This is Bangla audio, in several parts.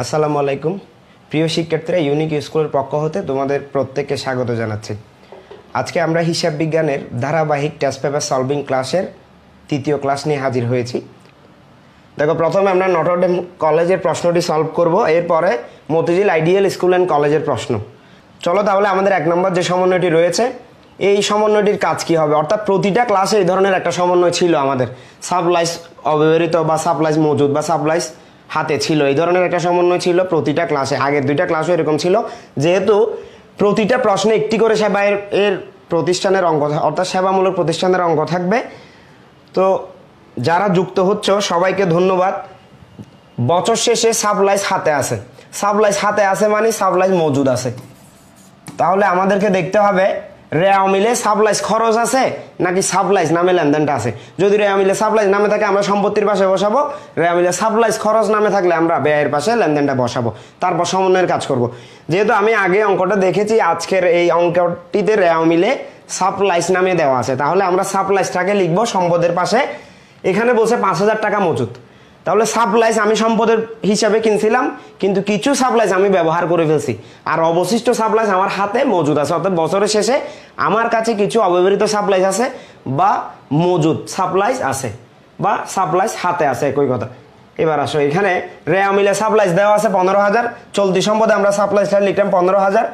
আসসালামু আলাইকুম প্রিয় শিক্ষার্থীরা, ইউনিক স্কুলের পক্ষ হতে তোমাদের প্রত্যেককে স্বাগত জানাচ্ছি। আজকে আমরা হিসাব বিজ্ঞানের ধারাবাহিক টেস্ট পেপার সলভিং ক্লাসের তৃতীয় ক্লাস নিয়ে হাজির হয়েছি। দেখো, প্রথমে আমরা নটর ডেম কলেজের প্রশ্নটি সলভ করব, এরপরে মতিঝিল আইডিয়াল স্কুল অ্যান্ড কলেজের প্রশ্ন। চলো তাহলে আমাদের 1 নম্বর যে সমন্বয়টি রয়েছে, এই সমন্বয়টির কাজ কি হবে, অর্থাৎ প্রতিটা ক্লাসে এই ধরনের একটা সমন্বয় ছিল আমাদের। সাপ্লাইজ অব্যবহৃত বা সাপ্লাইজ মজুদ বা সাপ্লাইজ হাতে ছিল, এই ধরনের একটা সমন্বয় ছিল প্রতিটা ক্লাসে। আগের 2টা ক্লাসও এরকম ছিল। যেহেতু প্রতিটা প্রশ্নে একটি করে এর প্রতিষ্ঠানের অঙ্ক, অর্থাৎ সেবামূলক প্রতিষ্ঠানের অঙ্ক থাকবে। তো যারা যুক্ত হচ্ছ সবাইকে ধন্যবাদ। বছর শেষে সাপ্লাইজ হাতে আছে, সাপ্লাইজ হাতে আছে মানে সাপ্লাইজ মজুদ আছে। তাহলে আমাদেরকে দেখতে হবে রেওয়া মিলে সাপ্লাইজ খরচ আছে নাকি সাপ্লাইজ নামে লেনদেনটা আছে। যদি রেওয়া মিলে সাপ্লাইজ নামে থাকে আমরা সম্পত্তির পাশে বসাবো, রেওয়া মিলে সাপ্লাইজ খরচ নামে থাকলে আমরা ব্যয়ের পাশে লেনদেনটা বসাবো, তারপর সমন্বয়ের কাজ করব। যেহেতু আমি আগে অঙ্কটা দেখেছি, আজকের এই অঙ্কটিতে রেওয়া মিলে সাপ্লাইজ নামে দেওয়া আছে, তাহলে আমরা সাপ্লাইজটাকে লিখবো সম্পদের পাশে। এখানে বলছে 5,000 টাকা মজুদ, তাহলে সাপ্লাইজ আমি সম্পদের হিসাবে কিনছিলাম, কিন্তু কিছু সাপ্লাইজ আমি ব্যবহার করে ফেলছি, আর অবশিষ্ট সাপ্লাইজ আমার হাতে মজুদ আছে। অর্থাৎ বছরের শেষে আমার কাছে কিছু অব্যবহৃত সাপ্লাইজ আছে বা মজুদ সাপ্লাইজ আছে বা সাপ্লাইজ হাতে আছে, একই কথা। এবার আসো, এখানে রেওয়া মিলে সাপ্লাইজ দেওয়া আছে 15,000, চলতি সম্পদে আমরা সাপ্লাইজটা লিখলাম 15,000।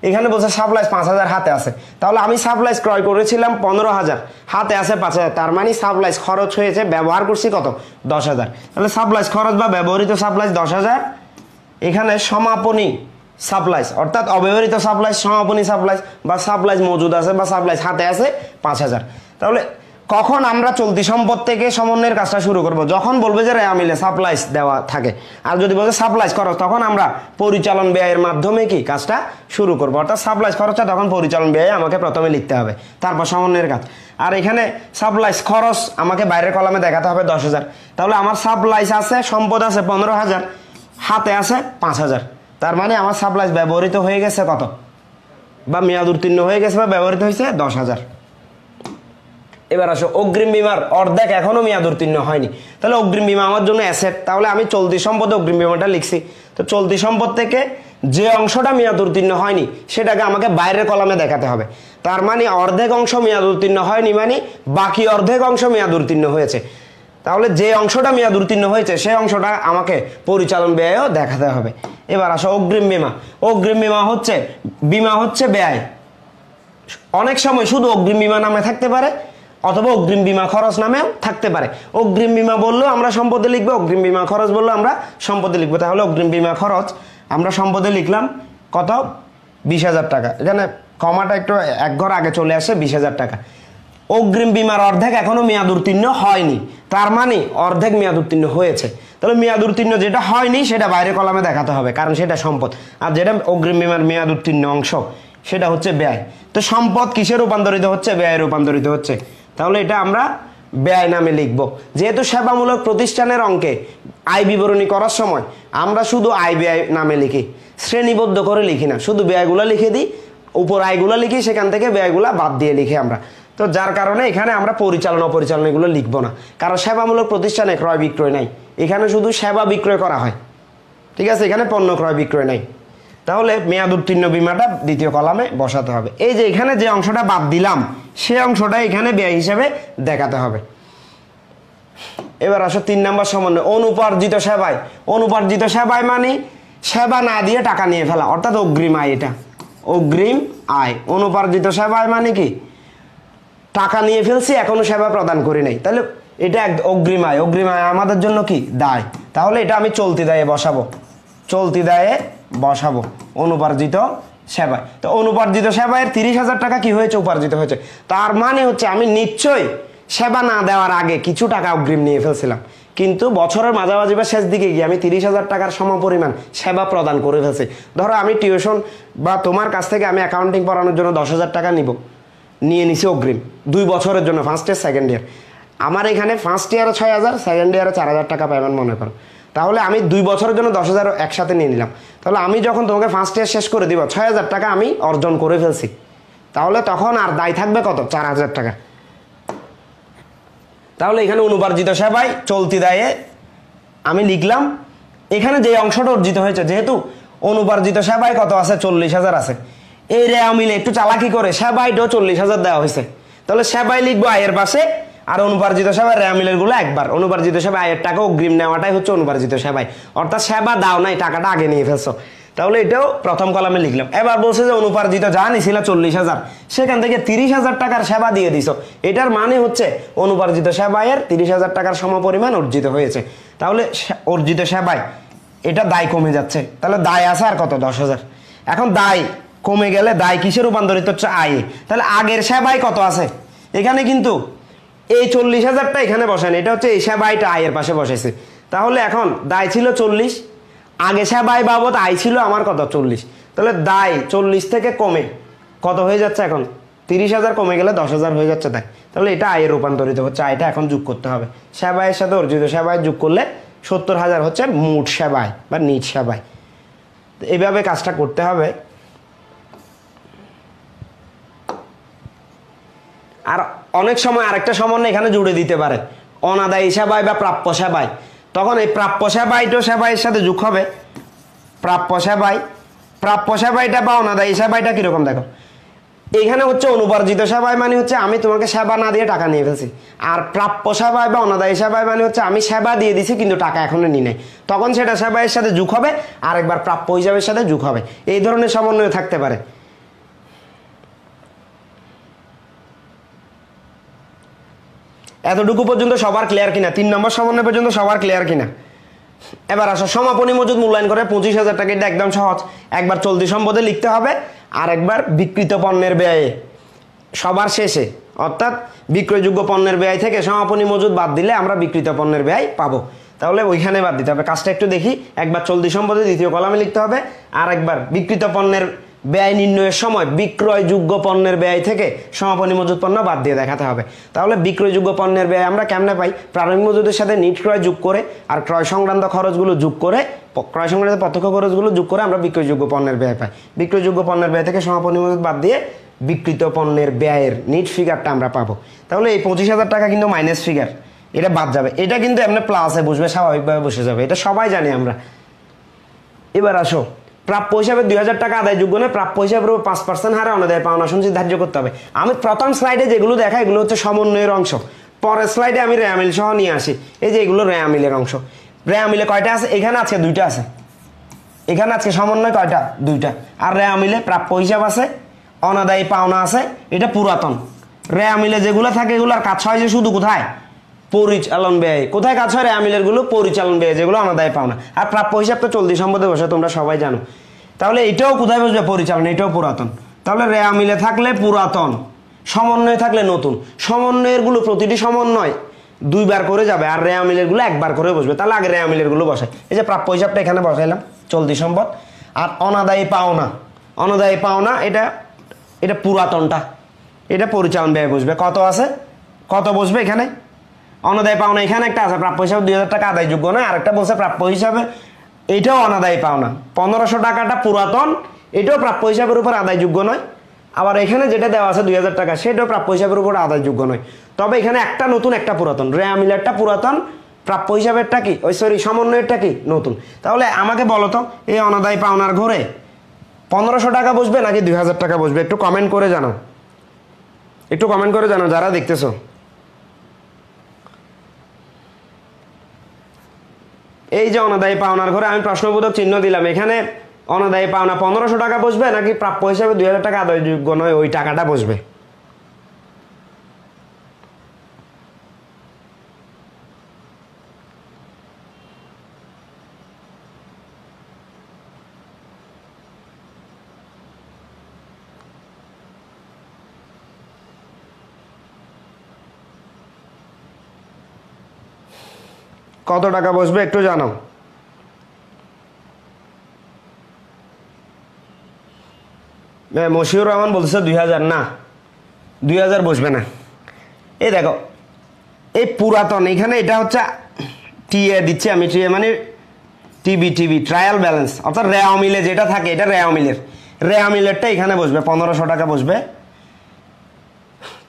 এখানে বলছে সাপ্লাইজ 5,000 হাতে আছে, তাহলে আমি সাপ্লাইজ ক্রয় করেছিলাম 15,000, হাতে আছে 5,000, তার মানে সাপ্লাইজ খরচ হয়েছে, ব্যবহার করছি কত 10,000। তাহলে সাপ্লাইজ খরচ বা ব্যবহৃত সাপ্লাইজ 10,000। এখানে সমাপনী সাপ্লাইজ অর্থাৎ অব্যবহৃত সাপ্লাইজ, সমাপনী সাপ্লাইজ বা সাপ্লাইজ মজুদ আছে বা সাপ্লাইজ হাতে আছে 5,000। তাহলে কখন আমরা চলতি সম্পদ থেকে সমন্বয়ের কাজটা শুরু করব? যখন বলবে যে রেওয়া মিলে সাপ্লাইজ দেওয়া থাকে। আর যদি বলবে সাপ্লাইজ খরচ, তখন আমরা পরিচালন ব্যয়ের মাধ্যমে কি কাজটা শুরু করব। অর্থাৎ সাপ্লাইজ খরচটা তখন পরিচালন ব্যয়ে আমাকে প্রথমে লিখতে হবে, তারপর সমন্বয়ের কাজ। আর এখানে সাপ্লাইজ খরচ আমাকে বাইরের কলামে দেখাতে হবে 10,000। তাহলে আমার সাপ্লাইজ আছে, সম্পদ আছে 15,000, হাতে আছে 5,000, তার মানে আমার সাপ্লাইজ ব্যবহৃত হয়ে গেছে কত, বা মেয়াদ উত্তীর্ণ হয়ে গেছে বা ব্যবহৃত হয়েছে 10,000। এবার আসো, অগ্রিম বীমার অর্ধেক এখনো মেয়াদ উত্তীর্ণ হয়নি, তাহলে অগ্রিম বীমা আমার জন্য অ্যাসেট। তাহলে আমি চলতি সম্পদে অগ্রিম বীমাটা লিখছি। তো চলতি সম্পদ থেকে যে অংশটা মেয়াদ উত্তীর্ণ হয়নি সেটাকে আমাকে বাইরের কলামে দেখাতে হবে। তার মানে অর্ধেক অংশ মেয়াদ উত্তীর্ণ হয়নি মানে বাকি অর্ধেক অংশ মেয়াদ উত্তীর্ণ হয়েছে। তাহলে যে অংশটা মেয়াদ উত্তীর্ণ হয়েছে সেই অংশটা আমাকে পরিচালন ব্যয়ও দেখাতে হবে। এবার আসো, অগ্রিম বীমা। অগ্রিম বীমা হচ্ছে ব্যয়। অনেক সময় শুধু অগ্রিম বীমা নামে থাকতে পারে, অথবা অগ্রিম বীমা খরচ নামেও থাকতে পারে। অগ্রিম বীমা বললেও আমরা সম্পদে লিখবো, অগ্রিম বীমা খরচ বললেও আমরা সম্পদে লিখবো। তাহলে অগ্রিম বীমা খরচ আমরা সম্পদে লিখলাম কত, 20,000 টাকা। এখানে কমাটা একটু এক ঘর আগে চলে আসে, 20,000 টাকা। অগ্রিম বীমার অর্ধেক এখনো মেয়াদ উত্তীর্ণ হয়নি, তার মানে অর্ধেক মেয়াদ উত্তীর্ণ হয়েছে। তাহলে মেয়াদ উত্তীর্ণ যেটা হয়নি সেটা বাইরে কলামে দেখাতে হবে, কারণ সেটা সম্পদ। আর যেটা অগ্রিম বীমার মেয়াদ উত্তীর্ণ অংশ সেটা হচ্ছে ব্যয়। তো সম্পদ কিসে রূপান্তরিত হচ্ছে? ব্যয়ে রূপান্তরিত হচ্ছে। তাহলে এটা আমরা ব্যয় নামে লিখব। যেহেতু সেবামূলক প্রতিষ্ঠানের অঙ্কে আয় বিবরণী করার সময় আমরা শুধু আয় ব্যয় নামে লিখি, শ্রেণীবদ্ধ করে লিখি না, শুধু ব্যয়গুলো লিখে দিই, উপর আয়গুলো লিখি, সেখান থেকে ব্যয়গুলো বাদ দিয়ে লিখি আমরা। তো যার কারণে এখানে আমরা পরিচালনা অপরিচালনা এগুলো লিখবো না, কারণ সেবামূলক প্রতিষ্ঠানে ক্রয় বিক্রয় নাই, এখানে শুধু সেবা বিক্রয় করা হয়। ঠিক আছে, এখানে পণ্য ক্রয় বিক্রয় নাই। তাহলে মেয়াদ উত্তীর্ণ বীমাটা দ্বিতীয় কলামে বসাতে হবে। এই যে এখানে যে অংশটা বাদ দিলাম সে অংশটা এখানে ব্যয় হিসেবে দেখাতে হবে। এবার আসো 3 নম্বর সমন্বয়, অনুপার্জিত সেবায়। অনুপার্জিত সেবায় মানে সেবা না দিয়ে টাকা নিয়ে ফেলা, অর্থাৎ অগ্রিম আয়। এটা অগ্রিম আয়। অনুপার্জিত সেবায় মানে কি, টাকা নিয়ে ফেলছি এখনো সেবা প্রদান করি নাই, তাহলে এটা অগ্রিম আয়। অগ্রিম আয় আমাদের জন্য কি, দায়। তাহলে এটা আমি চলতি দায়ে বসাবো, চলতি দায়ে বসাবো অনুপার্জিত সেবায়। তো অনুপার্জিত সেবায় 30,000 টাকা কি হয়েছে, উপার্জিত হয়েছে। তার মানে হচ্ছে আমি নিশ্চয়ই সেবা না দেওয়ার আগে কিছু টাকা অগ্রিম নিয়ে ফেলছিলাম, কিন্তু বছরের মাঝামাঝি বা শেষ দিকে গিয়ে আমি 30,000 টাকার সমপরিমাণ সেবা প্রদান করে ফেলছি। ধরো আমি টিউশন বা তোমার কাছ থেকে আমি অ্যাকাউন্টিং পড়ানোর জন্য 10,000 টাকা নিয়ে নিছি অগ্রিম 2 বছরের জন্য, ফার্স্ট ইয়ার সেকেন্ড ইয়ার। আমার এখানে ফার্স্ট ইয়ারে 6,000, সেকেন্ড ইয়ারে 4,000 টাকা পেমেন্ট মনে করো। তাহলে আমি 2 বছরের জন্য 10,000 একসাথে নিয়ে নিলাম। তাহলে আমি যখন তোমাকে ফার্স্ট ইয়ার শেষ করে দিব, 6,000 টাকা আমি অর্জন করে ফেলছি। তাহলে তখন আর দায় থাকবে কত, 4,000 টাকা। তাহলে এখানে অনুপার্জিত সেবায় চলতি দায়ে আমি লিখলাম এখানে যে অংশটা অর্জিত হয়েছে, যেহেতু অনুপার্জিত সেবায় কত আছে 40,000 আছে, এই রেয়া মিলে একটু চালাকি করে সেবাইটাও 40,000 দেওয়া হয়েছে। তাহলে সেবাই লিখবো আয়ের পাশে, আর অনুপার্জিত সেবায় রেয়া মিলের গুলো একবার। অনুপার্জিত সেবায় আয়ের টাকা অগ্রিম নেওয়াটাই হচ্ছে অনুপার্জিত সেবায়, অর্থাৎ সেবা দাও নাই, টাকাটা আগে নিয়ে ফেলছো। তাহলে এটাও প্রথম কলামে লিখলাম। এবার বলছে যে অনুপার্জিত যা নিছিল 40,000, সেখান থেকে 30,000 টাকার সেবা দিয়ে দিছো, এটার মানে হচ্ছে অনুপার্জিত সেবায়ের 30,000 টাকার সমপরিমাণ অর্জিত হয়েছে। তাহলে অর্জিত সেবায় এটা দায় কমে যাচ্ছে, তাহলে দায় আছে আর কত 10,000। এখন দায় কমে গেলে দায় কিসে রূপান্তরিত হচ্ছে? আয়ে। তাহলে আগের সেবায় কত আছে? এখানে কিন্তু এই 40,000টা এখানে বসান, এটা হচ্ছে এই সেবাইটা আয়ের পাশে বসাইছে। তাহলে এখন দায় ছিল 40, আগে সেবাই বাবদ আয় ছিল আমার কত 40, তাহলে দায় 40 থেকে কমে কত হয়ে যাচ্ছে এখন 30,000, কমে গেলে 10,000 হয়ে যাচ্ছে দায়। তাহলে এটা আয়ে রূপান্তরিত হচ্ছে, আয়টা এখন যোগ করতে হবে। সেবাইয়ের সাথে অর্জিত সেবায় যোগ করলে 70,000 হচ্ছে মোট সেবায় বা নিজ সেবায়। এইভাবে কাজটা করতে হবে। আর অনেক সময় আরেকটা সমন্বয় এখানে জুড়ে দিতে পারে, অনাদায়ী সেবায় বা প্রাপ্য সেবায়। তখন এই প্রাপ্য সেবাইটাও সেবাইয়ের সাথে যোগ হবে। প্রাপ্য সেবাইটা বা অনাদায়ী সেবাইটা কিরকম দেখো, এখানে হচ্ছে অনুপার্জিত সেবায় মানে হচ্ছে আমি তোমাকে সেবা না দিয়ে টাকা নিয়ে ফেলছি, আর প্রাপ্য সেবায় বা অনাদায়ী সেবায় মানে হচ্ছে আমি সেবা দিয়ে দিছি কিন্তু টাকা এখনো নি নাই, তখন সেটা সেবাইয়ের সাথে যোগ হবে, আর একবার প্রাপ্য হিসাবের সাথে যোগ হবে। এই ধরনের সমন্বয় থাকতে পারে। এতটুকু পর্যন্ত সবার ক্লিয়ার কিনা? 3 নম্বর সমন্বয় পর্যন্ত সবার ক্লিয়ার কিনা? এবার আসো সমাপনী মজুদ মূল্যায়ন করে 25,000 টাকা। এটা একদম সহজ, একবার চলতি সম্পদে লিখতে হবে, আর একবার বিক্রিত পণ্যের ব্যয়ে সবার শেষে, অর্থাৎ বিক্রয়যোগ্য পণ্যের ব্যয় থেকে সমাপনী মজুদ বাদ দিলে আমরা বিক্রিত পণ্যের ব্যয় পাবো। তাহলে ওইখানে বাদ দিতে হবে। কাজটা একটু দেখি। একবার চলতি সম্পদে দ্বিতীয় কলামে লিখতে হবে, আর একবার বিক্রিত পণ্যের ব্যয় নির্ণয়ের সময় বিক্রয়যোগ্য পণ্যের ব্যয় থেকে সমাপনী মজুদ পণ্য বাদ দিয়ে দেখাতে হবে। তাহলে বিক্রয়যোগ্য পণ্যের ব্যয় আমরা কেমনে পাই? প্রারম্ভিক মজুদের সাথে নিট ক্রয় যোগ করে আর ক্রয় সংক্রান্ত খরচগুলো যোগ করে, ক্রয় সংক্রান্ত প্রত্যক্ষ খরচগুলো যোগ করে আমরা বিক্রয়যোগ্য পণ্যের ব্যয় পাই। বিক্রয়যোগ্য পণ্যের ব্যয় থেকে সমাপনী মজুদ বাদ দিয়ে বিক্রিত পণ্যের ব্যয়ের নিট ফিগারটা আমরা পাবো। তাহলে এই 25,000 টাকা কিন্তু মাইনাস ফিগার, এটা বাদ যাবে। এটা কিন্তু এমনি প্লাসে বসবে, স্বাভাবিকভাবে বসে যাবে, এটা সবাই জানি আমরা। এবার আসো প্রাপ্য হিসাবে 2,000 টাকা আদায়যোগ্য নয়, প্রাপ্য হিসাবে 5% হারে অনাদায় পাওনা সঞ্চিত ধার্য করতে হবে। আমি প্রথম স্লাইডে যেগুলো দেখা এগুলো হচ্ছে সমন্বয়ের অংশ, পরের স্লাইডে আমি রেয়া মিল সহ নিয়ে আসি। এই যে এগুলো রেয়া মিলের অংশ। রেয়া মিলে কয়টা আছে? এখানে আজকে 2টা আছে, এখানে আজকে সমন্বয় কয়টা? 2টা। আর রেয়া মিলে প্রাপ্য হিসাব আছে, অনাদায়ী পাওনা আছে, এটা পুরাতন। রেয়া মিলে যেগুলো থাকে এগুলোর কাজ হয় যে শুধু কোথায়? পরিচালন ব্যয়। কোথায় কাজ হয় রেয়া মিলের গুলো? পরিচালন ব্যয়, যেগুলো অনাদায় পাওনা। আর প্রাপ্য হিসাব তো চলতি সম্পদে বসে, তোমরা সবাই জানো। তাহলে এটাও কোথায় বসবে? পরিচালন, এটাও পুরাতন। তাহলে রেয়া মিলে থাকলে পুরাতন, সমন্বয় থাকলে নতুন। সমন্বয়ের গুলো প্রতিটি সমন্বয় 2 বার করে যাবে, আর রেয়া মিলের গুলো 1 বার করে বসবে। তাহলে আগে রেয়া মিলের গুলো বসে। এই যে প্রাপ্য হিসাবটা এখানে বসাইলাম, চলতি সম্পদ। আর অনাদায়ী পাওনা, অনাদায়ী পাওনা এটা পুরাতনটা, এটা পরিচালন ব্যয় বসবে। কত আছে? কত বসবে এখানে? অনাদায় পাওনা এখানে একটা আছে, প্রাপ্য হিসাবে 2,000 টাকা আদায়যোগ্য নয়। আরেকটা বলছে প্রাপ্য হিসাবে, এটাও অনাদায়ী পাওনা 1,500 টাকাটা পুরাতন, এটাও প্রাপ্য হিসাবের উপর আদায়যোগ্য নয়। আবার এখানে যেটা দেওয়া আছে 2,000 টাকা, সেটাও প্রাপ্য হিসাবের উপর আদায়যোগ্য নয়। তবে এখানে একটা নতুন, একটা পুরাতন। রেয়া মিলেরটা পুরাতন, প্রাপ্য হিসাবেরটা কি সমন্বয়েরটা কি নতুন। তাহলে আমাকে বলো তো, এই অনাদায়ী পাওনার ঘরে 1,500 টাকা বসবে নাকি 2,000 টাকা বসবে? একটু কমেন্ট করে জানাও, একটু কমেন্ট করে জানাও যারা দেখতেছো। এই যে অনাদায়ী পাওনার ঘরে আমি প্রশ্নবোধক চিহ্ন দিলাম, এখানে অনাদায়ী পাওনা 1,500 টাকা বসবে নাকি প্রাপ্য হিসাবে 2,000 টাকা আদায়যোগ্য নয় ওই টাকাটা বসবে? কত টাকা বসবে একটু জানাও। মশিউর রহমান বলছে 2,000, না 2,000 বসবে না। এই দেখো এই পুরাতন, এখানে এটা হচ্ছে টিএ দিচ্ছি আমি, টিএ মানে টিবি ট্রায়াল ব্যালেন্স, অর্থাৎ রেয়া মিলে যেটা থাকে এটা রেয়া মিলেরটা এখানে বসবে, 1,500 টাকা বসবে।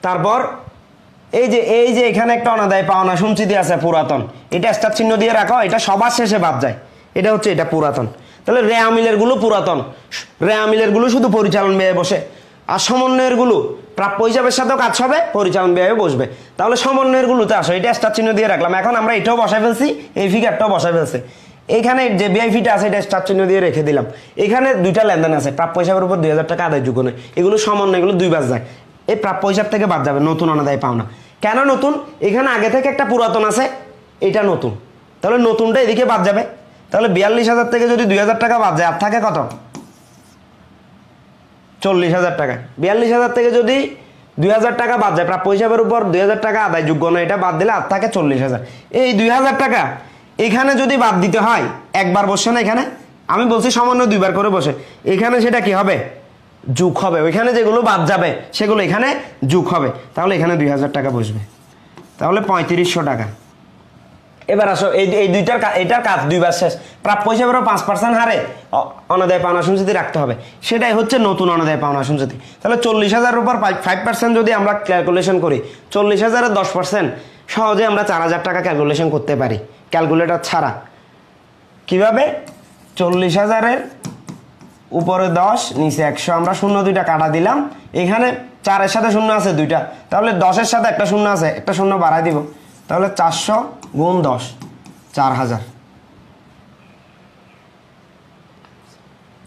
তারপর এই যে এখানে একটা অনাদায় পাওনা সঞ্চিতি আছে পুরাতন, এটা স্টার চিহ্ন দিয়ে রাখো, এটা সবার শেষে বাদ যায়। এটা হচ্ছে এটা পুরাতন। তাহলে রে আমিলের গুলো পুরাতন, রে আমিলের গুলো শুধু পরিচালন ব্যয়ে বসে, আর সমন্বয়ের গুলো প্রাপ্য হিসাবের সাথেও কাজ হবে, পরিচালন ব্যয়ে বসবে। তাহলে সমন্বয়ের গুলোতে আসো, এটা স্টার চিহ্ন দিয়ে রাখলাম। এখন আমরা এটাও বসাই ফেলছি, এই ফিগারটাও বসাই ফেলছি। এইখানে যে বিআইপিটা আছে এটা স্টার চিহ্ন দিয়ে রেখে দিলাম। এখানে দুইটা লেনদেন আছে, প্রাপ্য হিসাবের উপর 2000 টাকা আদায়যোগ্য নয়, এগুলো সমন্বয়, এগুলো দুই বাদ যায়। এই প্রাপ্য হিসাব থেকে বাদ যাবে, নতুন অনাদায় পাওনা। কেন নতুন? এখানে আগে থেকে একটা পুরাতন আছে, এটা নতুন, তাহলে নতুনটা এদিকে বাদ যাবে। তাহলে 42,000 থেকে যদি 2000 টাকা বাদ যায়, আর থাকে কত? 40,000 টাকা। 42,000 থেকে যদি 2000 টাকা বাদ যায়, প্রাপ্য হিসাবের উপর 2000 টাকা আদায়যোগ্য নয়, এটা বাদ দিলে আর থাকে 40,000। এই 2000 টাকা এখানে যদি বাদ দিতে হয়, একবার বসে না এখানে, আমি বলছি সমন্বয় দুইবার করে বসে, এখানে সেটা কি হবে? যোগ হবে। ওইখানে যেগুলো বাদ যাবে সেগুলো এখানে যোগ হবে। তাহলে এখানে 2000 টাকা বসবে, তাহলে 3500 টাকা। এবার আসো, এই দুইটার এটার কাজ দুইবার শেষ। প্রাপ্য হিসাবেরও 5% হারে অনাদায় পাওনা সঞ্চিতি রাখতে হবে, সেটাই হচ্ছে নতুন অনাদায় পাওনা সঞ্চিতি। তাহলে 40,000-এর উপর 5% যদি আমরা ক্যালকুলেশন করি, 40,000-এর 10% সহজে আমরা 4000 টাকা ক্যালকুলেশন করতে পারি ক্যালকুলেটর ছাড়া। কিভাবে? 40,000-এর উপরে 10, নিচে 100, আমরা শূন্য দুইটা কাটা দিলাম। এখানে 4-এর সাথে শূন্য আছে দুইটা, তাহলে 10-এর সাথে একটা শূন্য আছে, একটা শূন্য বাড়াই দিব, তাহলে 400 গুণ 10, 4000।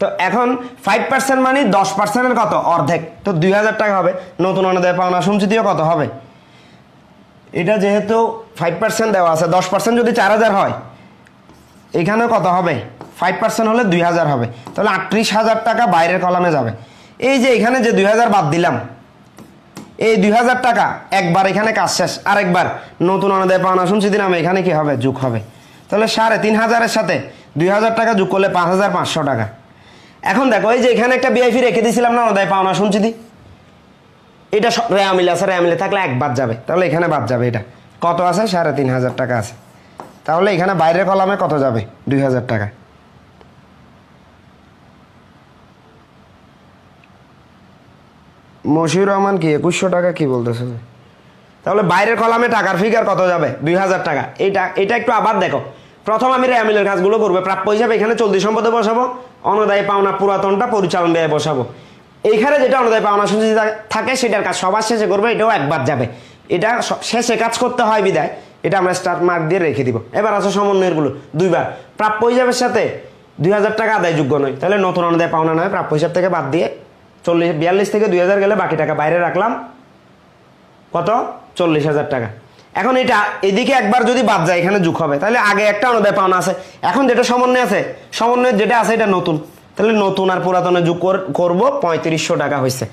তো এখন 5% মানে 10%-এর কত? অর্ধেক, তো 2000 টাকা হবে। নতুন অনাদায় পাওনা সঞ্চিতিও কত হবে? এটা যেহেতু 5% দেওয়া আছে, 10% যদি 4000 হয়, এখানে কত হবে? 5% হলে 2000 হবে, তাহলে 38,000 টাকা বাইরের কলামে যাবে। এই যে এখানে যে 2000 বাদ দিলাম, এই 2000 টাকা একবার এখানে কাজ শেষ, আরেকবার নতুন অনাদায় পাওনা সঞ্চিতি নামে এখানে কি হবে? যোগ হবে। তাহলে 3,500-এর সাথে 2000 টাকা যোগ করলে 5,500 টাকা। এখন দেখো, এই যে এখানে একটা বিআইপি রেখে দিয়েছিলাম না অনাদায় পাওনা সঞ্চিতি, এটা রে আমিল আছে, রে আমিলে থাকলে এক বাদ যাবে, তাহলে এখানে বাদ যাবে। এটা কত আছে? 3,500 টাকা আছে। তাহলে এখানে বাইরের কলামে কত যাবে? 2000 টাকা। মশিউর রহমান কি 2100 টাকা কি বলতেছে? তাহলে বাইরের কলামে টাকার ফিগার কত যাবে? 2000 টাকা। এটা একটু আবার দেখো। প্রথম আমি রে আমিলের কাজগুলো করবো, প্রাপ্য হিসাবে এখানে চলতি সম্পদে বসাবো, অনাদায় পাওনা পুরাতনটা পরিচালন ব্যয়ে বসাবো। এইখানে যেটা অনাদায় পাওনা সঞ্চিতি থাকে সেটার কাজ সবার শেষে করবো, এটাও একবার যাবে। এটা শেষে কাজ করতে হয় বিদায় এটা আমরা স্টার মার্ক দিয়ে রেখে দিব। এবার আছে সমন্বয়েরগুলো দুইবার। প্রাপ্য হিসাবের সাথে 2000 টাকা আদায়যোগ্য নয়, তাহলে নতুন অনাদায় পাওনা নয়, প্রাপ্য হিসাব থেকে বাদ দিয়ে 42 থেকে 2000 গেলে বাকি টাকা বাইরে রাখলাম, কত? 40,000 টাকা। এখন এটা এদিকে একবার যদি বাদ যায়, এখানে যোগ হবে, তাহলে আগে একটা অনাদায় পাওনা আছে, এখন যেটা সমন্বয় আছে, সমন্বয়ের যেটা আছে এটা নতুন, তাহলে নতুন আর পুরাতনে যোগ করবো, 3500 টাকা হয়েছে।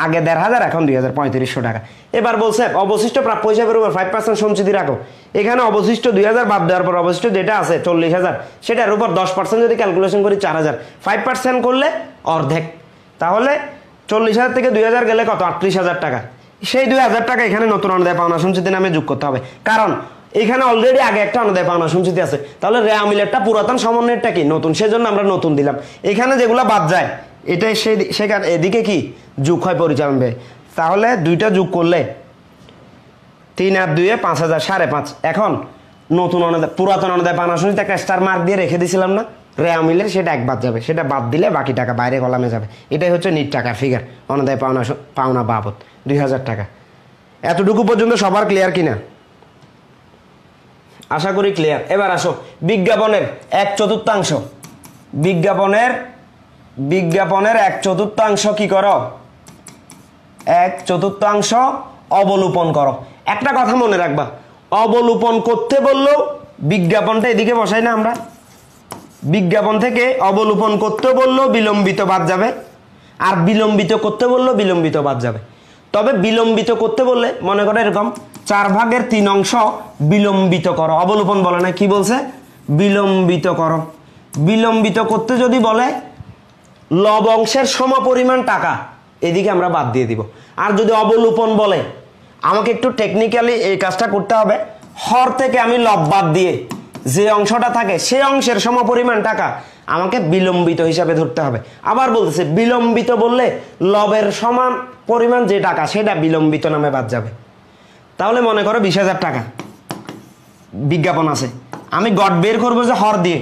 আগে 1500, এখন 2000, 3500 টাকা। এবার বলছে অবশিষ্ট প্রাপ্য হিসাবের উপর 5% সঞ্চিতি রাখো। এখানে অবশিষ্ট 2000 বাদ দেওয়ার পর অবশিষ্ট যেটা আছে 40,000, সেটার উপর 10% যদি ক্যালকুলেশন করি 4000, 5% করলে অর্ধেক, তাহলে 40,000 থেকে 2000 গেলে কত? 38,000 টাকা। সেই 2000 টাকা এখানে নতুন অনাদায় পাওনা সঞ্চিতি নামে যোগ করতে হবে, কারণ এখানে অলরেডি আগে একটা অনাদায় পাওনা সঞ্চিতি আছে। তাহলে রে আমিলেরটা পুরাতন, সমন্বয়েরটা কি নতুন, সেজন্য আমরা নতুন দিলাম। এখানে যেগুলো বাদ যায় এটাই সেখানে এদিকে কি যোগ হয় পরিচালন ব্যয়। তাহলে দুইটা যোগ করলে 3 আর 2 5,000, 5,500। এখন নতুন অনাদায় পুরাতন অনাদায় পাওনা সঞ্চিতি একটা স্টার মার্ক দিয়ে রেখে দিয়েছিলাম না রে আমিলের, সেটা এক বাদ যাবে, সেটা বাদ দিলে বাকি টাকা বাইরে কলামে যাবে। এটাই হচ্ছে নিট টাকার ফিগার, অনাদায় পাওনা বাবদ 2000 টাকা। এতটুকু পর্যন্ত সবার ক্লিয়ার কিনা? আশা করি ক্লিয়ার। এবার আসো বিজ্ঞাপনের 1/4, বিজ্ঞাপনের 1/4 কি করো? 1/4 অবলোপন করো। একটা কথা মনে রাখবা, অবলোপন করতে বললেও বিজ্ঞাপনটা এদিকে বসাই না আমরা, বিজ্ঞাপন থেকে অবলোপন করতে বললেও বিলম্বিত বাদ যাবে, আর বিলম্বিত করতে বললেও বিলম্বিত বাদ যাবে। তবে বিলম্বিত করতে বললে মনে করো এরকম 4/3 বিলম্বিত করো, অবলোপন বলে না, কি বলছে? বিলম্বিত করো। বিলম্বিত করতে যদি বলে লবংশের সমপরিমাণ টাকা এদিকে আমরা বাদ দিয়ে দিব। আর যদি অবলোপন বলে, আমাকে একটু টেকনিক্যালি এই কাজটা করতে হবে, হর থেকে আমি লব বাদ দিয়ে যে অংশটা থাকে সে অংশের সমপরিমাণ টাকা আমাকে বিলম্বিত হিসাবে ধরতে হবে। আবার বলতেছে বিলম্বিত বললে লবের সমান পরিমাণ যে টাকা সেটা বিলম্বিত নামে বাদ যাবে। তাহলে মনে করো 20,000 টাকা বিজ্ঞাপন আছে, আমি গড় বের করবো যে হর দিয়ে,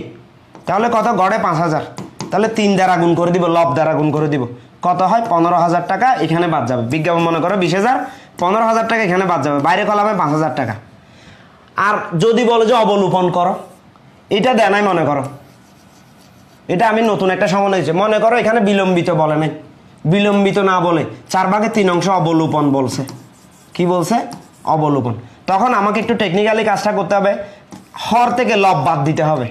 তাহলে কত, গড়ে 5,000, তাহলে 3 দ্বারা গুণ করে দিব, লব দ্বারা গুণ করে দিব, কত হয় 15,000 টাকা এখানে বাদ যাবে। বিজ্ঞাপন মনে করো 20,000, 15,000 টাকা এখানে বাদ যাবে, বাইরে কলামে 5,000 টাকা। আর যদি বলো যে অবলোপন করো, এটা দেয় নাই মনে করো, এটা আমি নতুন একটা সমন্বয় হয়েছে, মনে করো এখানে বিলম্বিত বলে নাই, বিলম্বিত না বলে 4/3 অংশ অবলোপন বলছে। কি বলছে? অবলোপন। তখন আমাকে একটু টেকনিক্যালি কাজটা করতে হবে, হর থেকে লব বাদ দিতে হবে।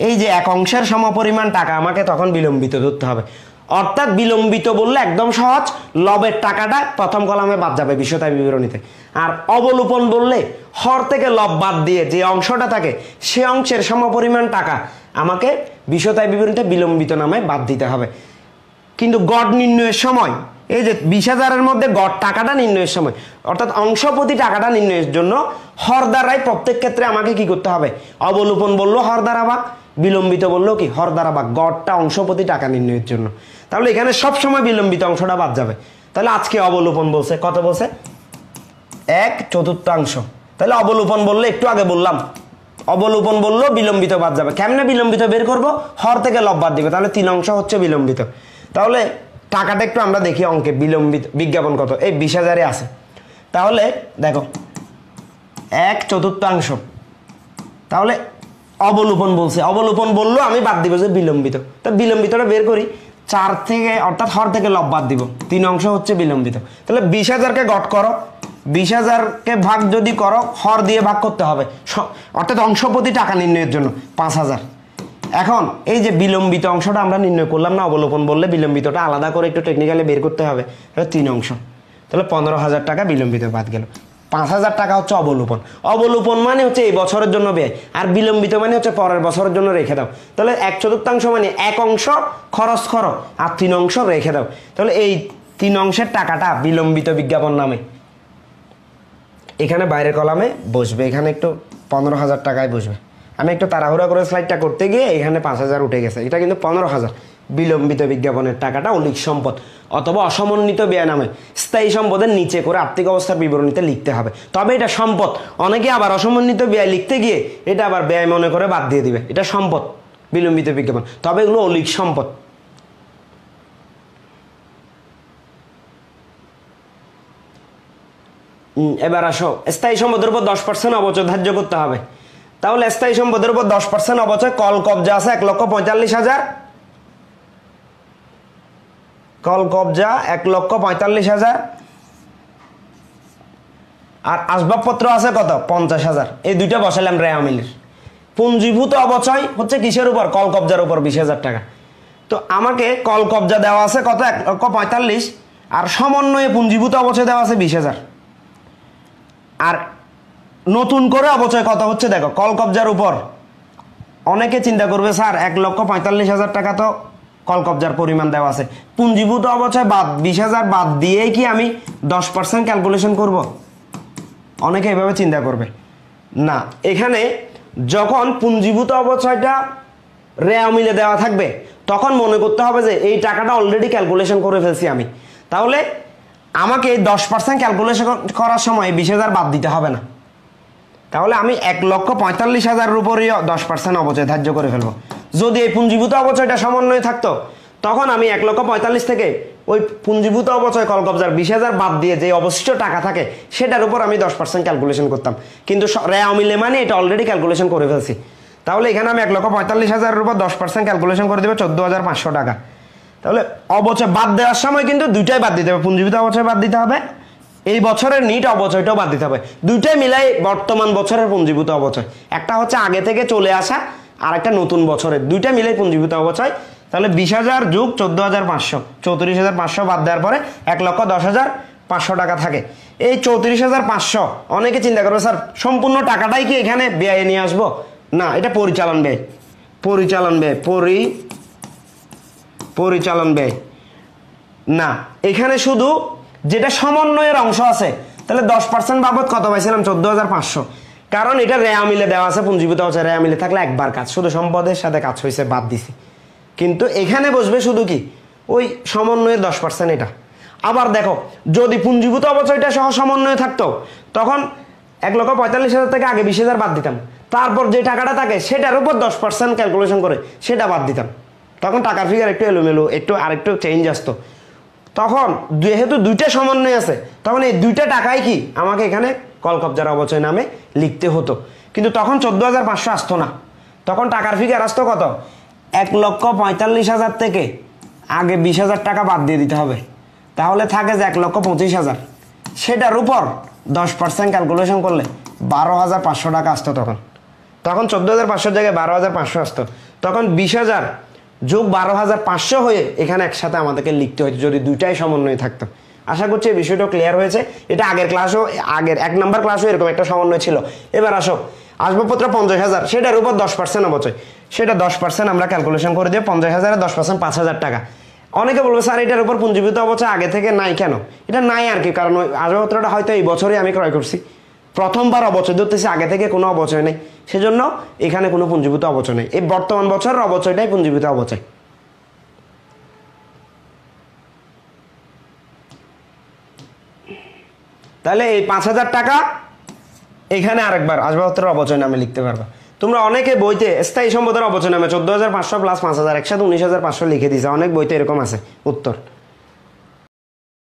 এই যে এক অংশের সমপরিমাণ টাকা আমাকে তখন বিলম্বিত ধরতে হবে। অর্থাৎ বিলম্বিত বললে একদম সহজ, লবের টাকাটা প্রথম কলামে বাদ যাবে বিষয়তা বিবরণীতে। আর অবলোপন বললে হর থেকে লব বাদ দিয়ে যে অংশটা থাকে সে অংশের সমপরিমাণ টাকা আমাকে বিষয়তা বিবরণীতে বিলম্বিত নামে বাদ দিতে হবে। কিন্তু গড় নির্ণয়ের সময় এই যে 20,000-এর মধ্যে গড় টাকাটা নির্ণয়ের সময়, অর্থাৎ অংশ প্রতি টাকাটা নির্ণয়ের জন্য হর দ্বারাই প্রত্যেক ক্ষেত্রে আমাকে কি করতে হবে, অবলোপন বললো হর দ্বারা ভাগ, বিলম্বিত বললো কি হর দ্বারা ভাগ, গড়টা অংশ প্রতি টাকা নির্ণয়ের জন্য। তাহলে এখানে সবসময় বিলম্বিত অংশটা বাদ যাবে। তাহলে আজকে অবলোপন বলছে, কত বলছে, 1/4। তাহলে অবলোপন বললে একটু আগে বললাম, অবলোপন বললো বিলম্বিত বাদ যাবে। কেমনে বিলম্বিত বের করব, হর থেকে লব বাদ দিবে, তাহলে 3 অংশ হচ্ছে বিলম্বিত। তাহলে টাকাটা একটু আমরা দেখি অঙ্কে, বিলম্বিত বিজ্ঞাপন কত, এই 20,000-এ আছে। তাহলে দেখো 1/4, তাহলে অবলোপন বলছে, অবলোপন বললো আমি বাদ দিব যে বিলম্বিত, তো বিলম্বিতটা বের করি, 4 থেকে অর্থাৎ হর থেকে লব বাদ দিব, 3 অংশ হচ্ছে বিলম্বিত। তাহলে 20,000-কে গট করো, 20,000-কে ভাগ যদি করো হর দিয়ে ভাগ করতে হবে, অর্থাৎ অংশ প্রতি টাকা নির্ণয়ের জন্য 5,000। এখন এই যে বিলম্বিত অংশটা আমরা নির্ণয় করলাম না, অবলোপন বললে বিলম্বিতটা আলাদা করে একটু টেকনিক্যালি বের করতে হবে, 3 অংশ। তাহলে 15,000 টাকা বিলম্বিত বাদ গেল, 5,000 টাকা হচ্ছে অবলোপন। অবলোপন মানে হচ্ছে এই বছরের জন্য ব্যয়, আর বিলম্বিত মানে হচ্ছে পরের বছরের জন্য রেখে দাও। তাহলে 1/4 মানে 1 অংশ খরচ করো আর 3 অংশ রেখে দাও। তাহলে এই 3 অংশের টাকাটা বিলম্বিত বিজ্ঞাপন নামে এখানে বাইরের কলামে বসবে, এখানে একটু 15,000 টাকায় বসবে। আমি একটু তাড়াহুড়া করে স্লাইডটা করতে গিয়ে এখানে 5,000 উঠে গেছে, এটা কিন্তু 15,000। বিলম্বিত বিজ্ঞাপনের টাকাটা অলিক সম্পদ অথবা অসমন্বিত ব্যয় নামে স্থায়ী সম্পদের নিচে করে আর্থিক অবস্থার বিবরণীতে লিখতে হবে, তবে এটা সম্পদ। অনেকে আবার অসমন্বিত ব্যয় লিখতে গিয়ে এটা আবার ব্যয় মনে করে বাদ দিয়ে দিবে, এটা সম্পদ বিলম্বিত বিজ্ঞাপন, তবে এগুলো অলিক সম্পদ। এবার আসো, স্থায়ী সম্পদের উপর 10% অবচয় ধার্য করতে হবে। তাহলে স্থায়ী সম্পদের উপর 10% অবচয়, কল কবজা আছে 1,45,000, কল কবজা 1,45,000, আর আসবাবপত্র আছে কত 50,000। এই দুইটা বসালাম রেয়া মিলের। পুঞ্জীভূত অবচয় হচ্ছে কিসের উপর, কল কবজার উপর 20,000 টাকা। তো আমাকে কল কবজা দেওয়া আছে কত 1,45,000, আর সমন্বয়ে পুঞ্জীভূত অবচয় দেওয়া আছে 20,000। আর নতুন করে অবচয় কত হচ্ছে দেখো, কল কবজার উপর অনেকে চিন্তা করবে স্যার 1,45,000 টাকা তো কল কবজার পরিমাণ দেওয়া আছে, পুঞ্জীভূত অবচয় বাদ 20,000 বাদ দিয়েই কি আমি 10% ক্যালকুলেশন করব? অনেকে এভাবে চিন্তা করবে না। এখানে যখন পুঞ্জীভূত অবচয়টা রেয়া মিলে দেওয়া থাকবে তখন মনে করতে হবে যে এই টাকাটা অলরেডি ক্যালকুলেশন করে ফেলছি আমি, তাহলে আমাকে 10% ক্যালকুলেশন করার সময় 20,000 বাদ দিতে হবে না। তাহলে আমি 1,45,000-এর উপরেই 10% অবচয় ধার্য করে ফেলবো। যদি এই পুঞ্জীভূত অবচয়টা সমন্বয়ে থাকতো তখন আমি 1,45,000 থেকে ওই পুঞ্জীভূত অবচয় কল কবজার 20,000 বাদ দিয়ে যে অবশিষ্ট টাকা থাকে সেটার উপর আমি 10% ক্যালকুলেশন করতাম, কিন্তু রেয়া মিলে মানে এটা অলরেডি ক্যালকুলেশন করে ফেলছি। তাহলে এখানে আমি 1,45,000-এর উপর 10% ক্যালকুলেশন করে দেবো 14,500 টাকা। তাহলে অবচয় বাদ দেওয়ার সময় কিন্তু দুইটাই বাদ দিতে হবে, পুঞ্জীভূত অবচয় বাদ দিতে হবে, এই বছরের নিট অবচয়টাও বাদ দিতে হবে। দুইটাই মিলাই বর্তমান বছরের পুঞ্জীভূত অবচয়, একটা হচ্ছে আগে থেকে চলে আসা আর একটা নতুন বছরের, দুইটা মিলাই পুঞ্জীভূত অবচয়। তাহলে 20,000 যোগ 14,500, 34,500 বাদ দেওয়ার পরে 1,10,500 টাকা থাকে। এই 34,500 অনেকে চিন্তা করবে স্যার সম্পূর্ণ টাকাটাই কি এখানে ব্যয়ে নিয়ে আসবো? না, এটা পরিচালন ব্যয়, পরিচালন ব্যয়, পরিচালন ব্যয় না, এখানে শুধু যেটা সমন্বয়ের অংশ আছে। তাহলে 10% বাবদ কত পাইছিলাম 14,500, কারণ এটা রেয়া মিলে দেওয়া আছে পুঞ্জীভূত অবচয়, রেয়া মিলে থাকলে একবার কাজ, শুধু সম্পদের সাথে কাজ হয়েছে বাদ দিছি। কিন্তু এখানে বসবে শুধু কি ওই সমন্বয়ের 10%। এটা আবার দেখো যদি পুঞ্জীভূত অবচয়টা সহ সমন্বয়ে থাকতো তখন 1,45,000 থেকে আগে 20,000 বাদ দিতাম, তারপর যে টাকাটা থাকে সেটার উপর 10% ক্যালকুলেশন করে সেটা বাদ দিতাম। তখন টাকার ফিগার একটু এলোমেলো, একটু আরেকটু চেঞ্জ আসতো। তখন যেহেতু দুইটা সমন্বয় আছে, তখন এই দুইটা টাকাই কি আমাকে এখানে কলকবজার অবচয় নামে লিখতে হতো। কিন্তু তখন 14,500 আসতো না, তখন টাকার ফিগার আসতো কত, 1,45,000 থেকে আগে 20,000 টাকা বাদ দিয়ে দিতে হবে, তাহলে থাকে যে 1,25,000। সেটার উপর 10% ক্যালকুলেশন করলে 12,500 টাকা আসতো। তখন 14,500 জায়গায় 12,500 আসতো। তখন 20,000 যোগ 12,500 হয়ে এখানে একসাথে আমাদেরকে লিখতে হতো যদি দুইটাই সমন্বয় থাকতো। আশা করছি এই বিষয়টা ক্লিয়ার হয়েছে। এটা আগের ক্লাসও, আগের 1 নম্বর ক্লাসও এরকম একটা সমন্বয় ছিল। এবার আসবাবপত্র 50,000, সেটার উপর 10% অবচয়, সেটা 10% আমরা ক্যালকুলেশন করে দিয়ে 50,000 10% 5,000 টাকা। অনেকে বলবে স্যার এটার উপর পুঞ্জীভূত অবচয় আগে থেকে নাই কেন? এটা নাই আর কি, কারণ ওই আসবাবপত্রটা হয়তো এই বছরই আমি ক্রয় করছি, প্রথমবার অবচয় ধরতেছি, আগে থেকে কোনো অবচয় নেই, সেজন্য এখানে কোনো পুঞ্জীভূত অবচয় নেই। এই বর্তমান বছরের অবচয়টাই পুঞ্জীভূত অবচয়। তাহলে এই 5,000 টাকা এখানে আরেকবার আসবাবপত্রের অবচয় নামে লিখতে পারবা। তোমরা অনেকে বইতে স্থায়ী সম্পদের অবচয় নামে 14,500 প্লাস 5,000 একসাথে 19,500 লিখে দিয়েছে, অনেক বইতে এরকম আছে উত্তর।